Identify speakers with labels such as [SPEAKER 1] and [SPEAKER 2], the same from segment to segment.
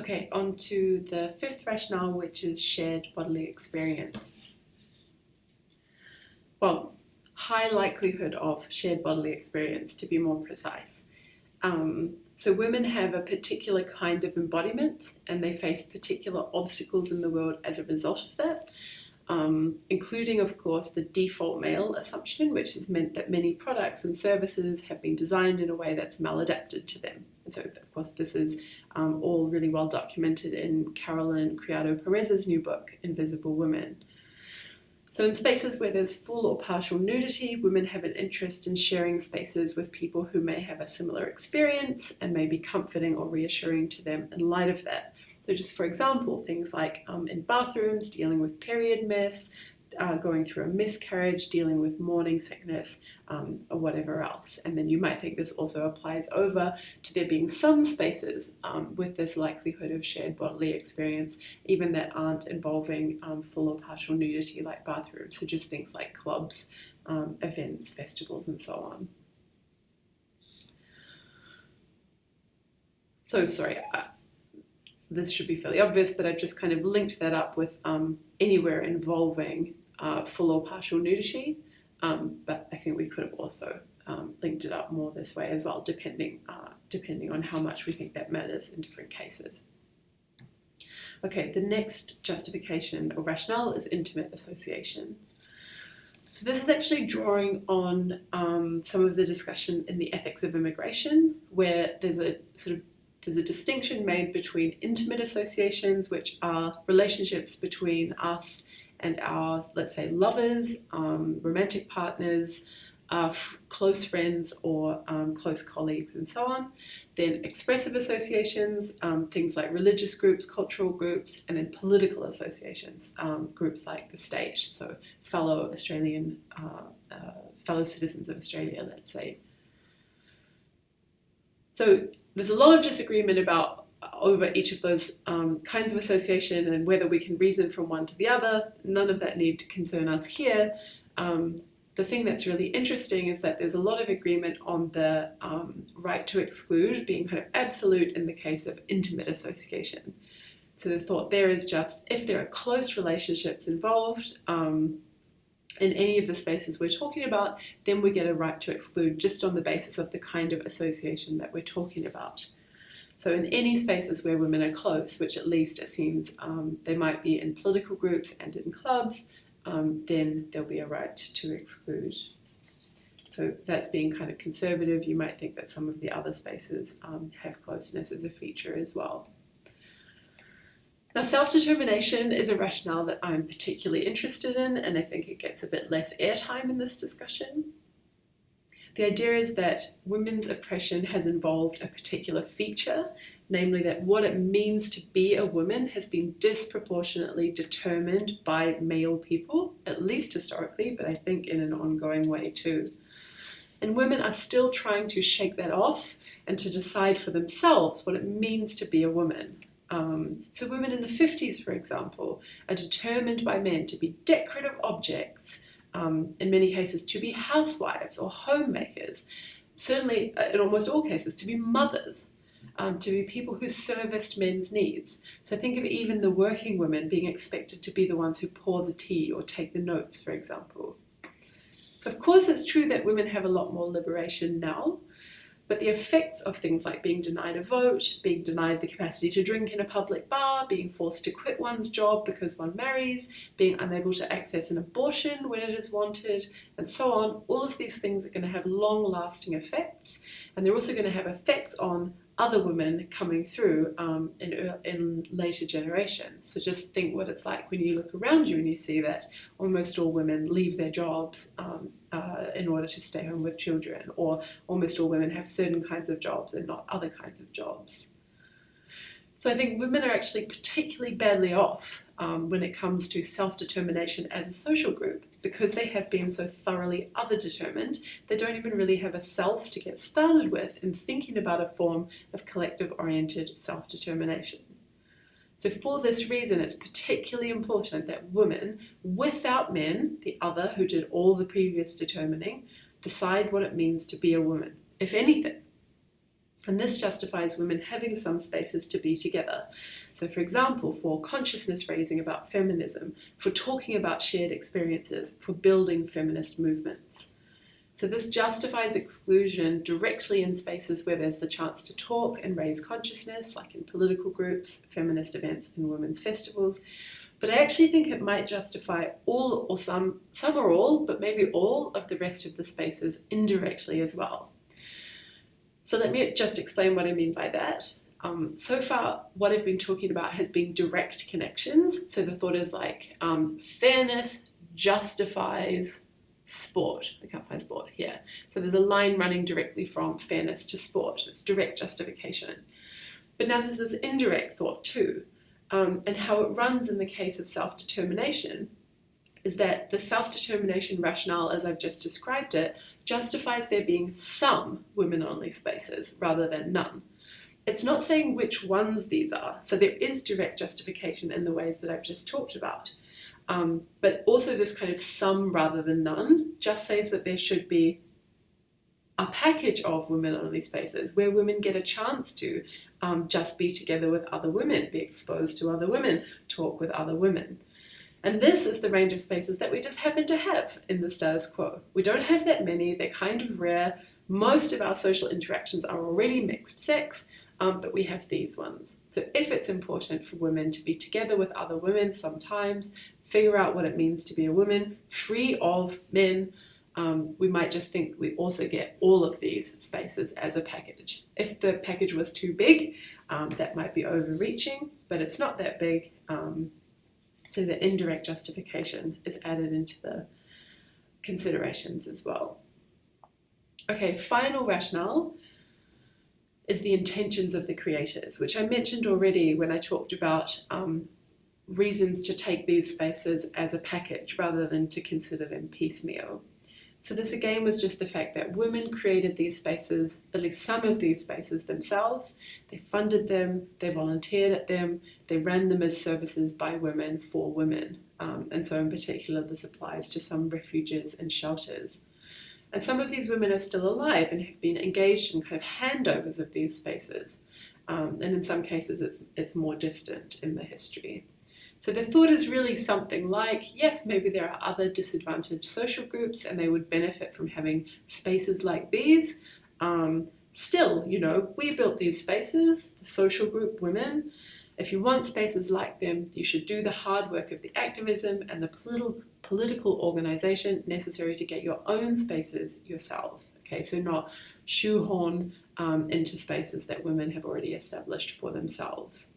[SPEAKER 1] Okay, on to the fifth rationale, which is shared bodily experience. Well, high likelihood of shared bodily experience, to be more precise. So women have a particular kind of embodiment, and they face particular obstacles in the world as a result of that, including, of course, the default male assumption, which has meant that many products and services have been designed in a way that's maladapted to them. And so, of course, this is all really well documented in Carolyn Criado Perez's new book, Invisible Women. So in spaces where there's full or partial nudity, women have an interest in sharing spaces with people who may have a similar experience and may be comforting or reassuring to them in light of that. So just for example, things like in bathrooms, dealing with period mess, going through a miscarriage, dealing with morning sickness, or whatever else. And then you might think this also applies over to there being some spaces with this likelihood of shared bodily experience, even that aren't involving full or partial nudity like bathrooms. So just things like clubs, events, festivals, and so on. So sorry, this should be fairly obvious, but I've just kind of linked that up with anywhere involving full or partial nudity, but I think we could have also linked it up more this way as well, depending on how much we think that matters in different cases. Okay, the next justification or rationale is intimate association. So this is actually drawing on some of the discussion in the ethics of immigration, where there's a distinction made between intimate associations, which are relationships between us and our, let's say, lovers, romantic partners, close friends, or close colleagues, and so on. Then expressive associations, things like religious groups, cultural groups, and then political associations, groups like the state, so fellow citizens of Australia, let's say. So there's a lot of disagreement over each of those kinds of association and whether we can reason from one to the other. None of that need to concern us here. The thing that's really interesting is that there's a lot of agreement on the right to exclude being kind of absolute in the case of intimate association. So the thought there is just if there are close relationships involved in any of the spaces we're talking about, then we get a right to exclude just on the basis of the kind of association that we're talking about. So in any spaces where women are close, which at least it seems they might be in political groups and in clubs, then there'll be a right to exclude. So that's being kind of conservative. You might think that some of the other spaces have closeness as a feature as well. Now, self-determination is a rationale that I'm particularly interested in, and I think it gets a bit less airtime in this discussion. The idea is that women's oppression has involved a particular feature, namely that what it means to be a woman has been disproportionately determined by male people, at least historically, but I think in an ongoing way too. And women are still trying to shake that off and to decide for themselves what it means to be a woman. So women in the 50s, for example, are determined by men to be decorative objects, in many cases to be housewives or homemakers, certainly in almost all cases to be mothers, to be people who serviced men's needs. So think of even the working women being expected to be the ones who pour the tea or take the notes, for example. So of course it's true that women have a lot more liberation now, but the effects of things like being denied a vote, being denied the capacity to drink in a public bar, being forced to quit one's job because one marries, being unable to access an abortion when it is wanted, and so on, all of these things are going to have long-lasting effects, and they're also going to have effects on other women coming through in later generations. So just think what it's like when you look around you and you see that almost all women leave their jobs in order to stay home with children, or almost all women have certain kinds of jobs and not other kinds of jobs. So I think women are actually particularly badly off when it comes to self-determination as a social group, because they have been so thoroughly other-determined, they don't even really have a self to get started with in thinking about a form of collective-oriented self-determination. So for this reason, it's particularly important that women, without men, the other who did all the previous determining, decide what it means to be a woman, if anything. And this justifies women having some spaces to be together. So for example, for consciousness raising about feminism, for talking about shared experiences, for building feminist movements. So this justifies exclusion directly in spaces where there's the chance to talk and raise consciousness, like in political groups, feminist events, and women's festivals. But I actually think it might justify all or some or all, but maybe all of the rest of the spaces indirectly as well. So let me just explain what I mean by that. So far, what I've been talking about has been direct connections. So the thought is like fairness justifies sport. I can't find sport here. So there's a line running directly from fairness to sport. It's direct justification. But now there's this indirect thought too. And how it runs in the case of self-determination is that the self-determination rationale, as I've just described it, justifies there being some women-only spaces rather than none. It's not saying which ones these are, so there is direct justification in the ways that I've just talked about. But also this kind of some rather than none just says that there should be a package of women-only spaces where women get a chance to just be together with other women, be exposed to other women, talk with other women. And this is the range of spaces that we just happen to have in the status quo. We don't have that many, they're kind of rare. Most of our social interactions are already mixed sex, but we have these ones. So if it's important for women to be together with other women sometimes, figure out what it means to be a woman, free of men, we might just think we also get all of these spaces as a package. If the package was too big, that might be overreaching, but it's not that big. So the indirect justification is added into the considerations as well. Okay, final rationale is the intentions of the creators, which I mentioned already when I talked about reasons to take these spaces as a package rather than to consider them piecemeal. So this again was just the fact that women created these spaces, at least some of these spaces themselves. They funded them, they volunteered at them, they ran them as services by women for women. And so in particular, this applies to some refuges and shelters. And some of these women are still alive and have been engaged in kind of handovers of these spaces. And in some cases, it's more distant in the history. So the thought is really something like, yes, maybe there are other disadvantaged social groups and they would benefit from having spaces like these. Still, we built these spaces, the social group women. If you want spaces like them, you should do the hard work of the activism and the political organization necessary to get your own spaces yourselves. Okay, so not shoehorn into spaces that women have already established for themselves.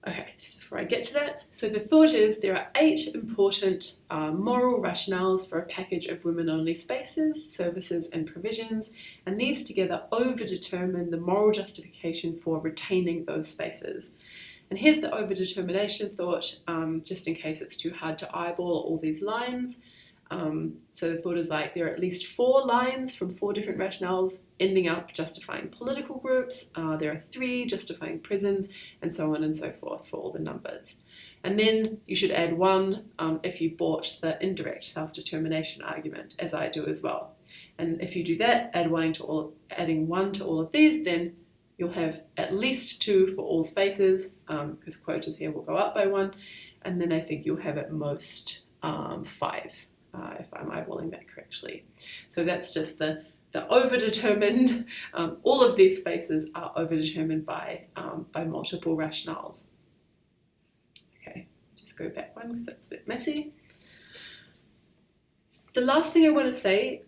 [SPEAKER 1] Okay, just before I get to that, so the thought is there are 8 important moral rationales for a package of women-only spaces, services and provisions, and these together overdetermine the moral justification for retaining those spaces. And here's the overdetermination thought, just in case it's too hard to eyeball all these lines. So the thought is like there are at least 4 lines from 4 different rationales ending up justifying political groups. There are 3 justifying prisons, and so on and so forth for all the numbers. And then you should add 1 if you bought the indirect self-determination argument, as I do as well. And if you do that, adding 1 to all of these, then you'll have at least 2 for all spaces, because quotas here will go up by 1. And then I think you'll have at most 5. If I'm eyeballing that correctly. So that's just the overdetermined, all of these spaces are overdetermined by multiple rationales. Okay, just go back one because that's a bit messy. The last thing I want to say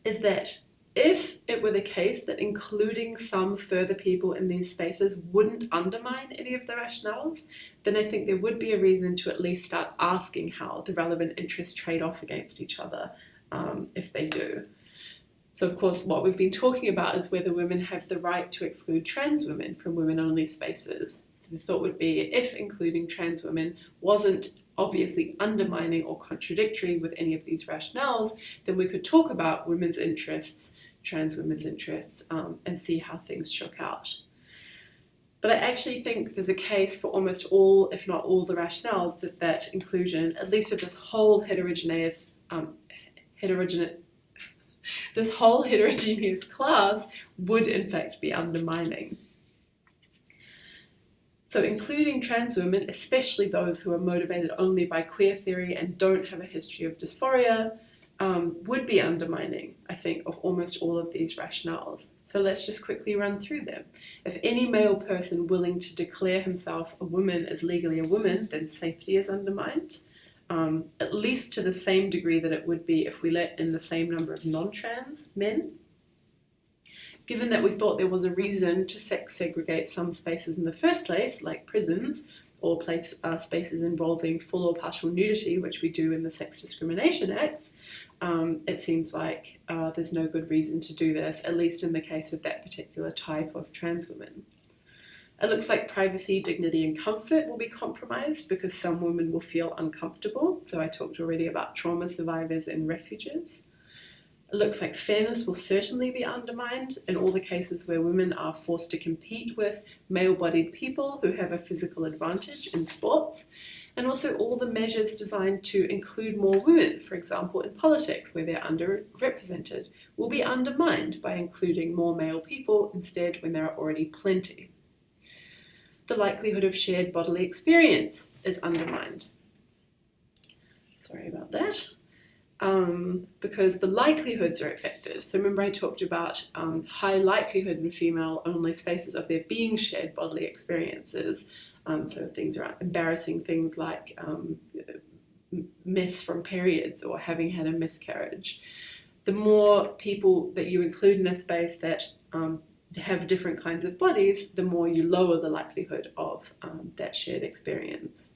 [SPEAKER 1] is that if it were the case that including some further people in these spaces wouldn't undermine any of the rationales, then I think there would be a reason to at least start asking how the relevant interests trade off against each other, if they do. So of course, what we've been talking about is whether women have the right to exclude trans women from women-only spaces. So the thought would be if including trans women wasn't obviously undermining or contradictory with any of these rationales, then we could talk about women's interests, trans women's interests, and see how things shook out. But I actually think there's a case for almost all, if not all, the rationales that inclusion, at least of this whole heterogeneous this whole heterogeneous class would in fact be undermining. So including trans women, especially those who are motivated only by queer theory and don't have a history of dysphoria, would be undermining, I think, of almost all of these rationales. So let's just quickly run through them. If any male person willing to declare himself a woman is legally a woman, then safety is undermined, at least to the same degree that it would be if we let in the same number of non-trans men. Given that we thought there was a reason to sex segregate some spaces in the first place, like prisons, or spaces involving full or partial nudity, which we do in the Sex Discrimination Acts, it seems like there's no good reason to do this, at least in the case of that particular type of trans women. It looks like privacy, dignity, and comfort will be compromised because some women will feel uncomfortable. So I talked already about trauma survivors and refugees. It looks like fairness will certainly be undermined in all the cases where women are forced to compete with male-bodied people who have a physical advantage in sports, and also all the measures designed to include more women, for example in politics where they're underrepresented, will be undermined by including more male people instead when there are already plenty. The likelihood of shared bodily experience is undermined. Sorry about that. Because the likelihoods are affected. So remember I talked about high likelihood in female-only spaces of there being shared bodily experiences. So things are embarrassing things like mess from periods or having had a miscarriage. The more people that you include in a space that have different kinds of bodies, the more you lower the likelihood of that shared experience.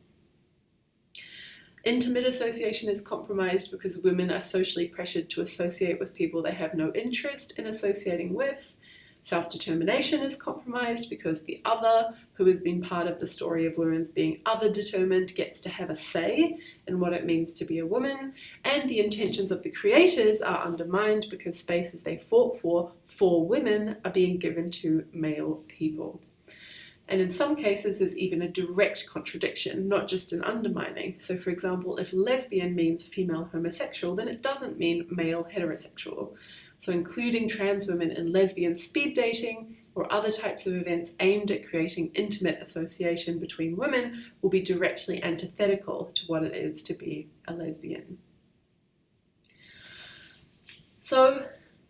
[SPEAKER 1] Intimate association is compromised because women are socially pressured to associate with people they have no interest in associating with. Self-determination is compromised because the other, who has been part of the story of women's being other-determined, gets to have a say in what it means to be a woman, and the intentions of the creators are undermined because spaces they fought for women are being given to male people. And in some cases, there's even a direct contradiction, not just an undermining. So for example, if lesbian means female homosexual, then it doesn't mean male heterosexual. So including trans women in lesbian speed dating or other types of events aimed at creating intimate association between women will be directly antithetical to what it is to be a lesbian. So,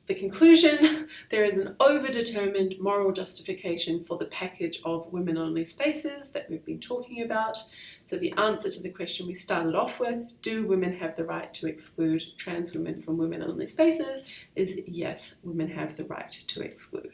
[SPEAKER 1] the conclusion, there is an overdetermined moral justification for the package of women-only spaces that we've been talking about. So the answer to the question we started off with, do women have the right to exclude trans women from women-only spaces, is yes, women have the right to exclude.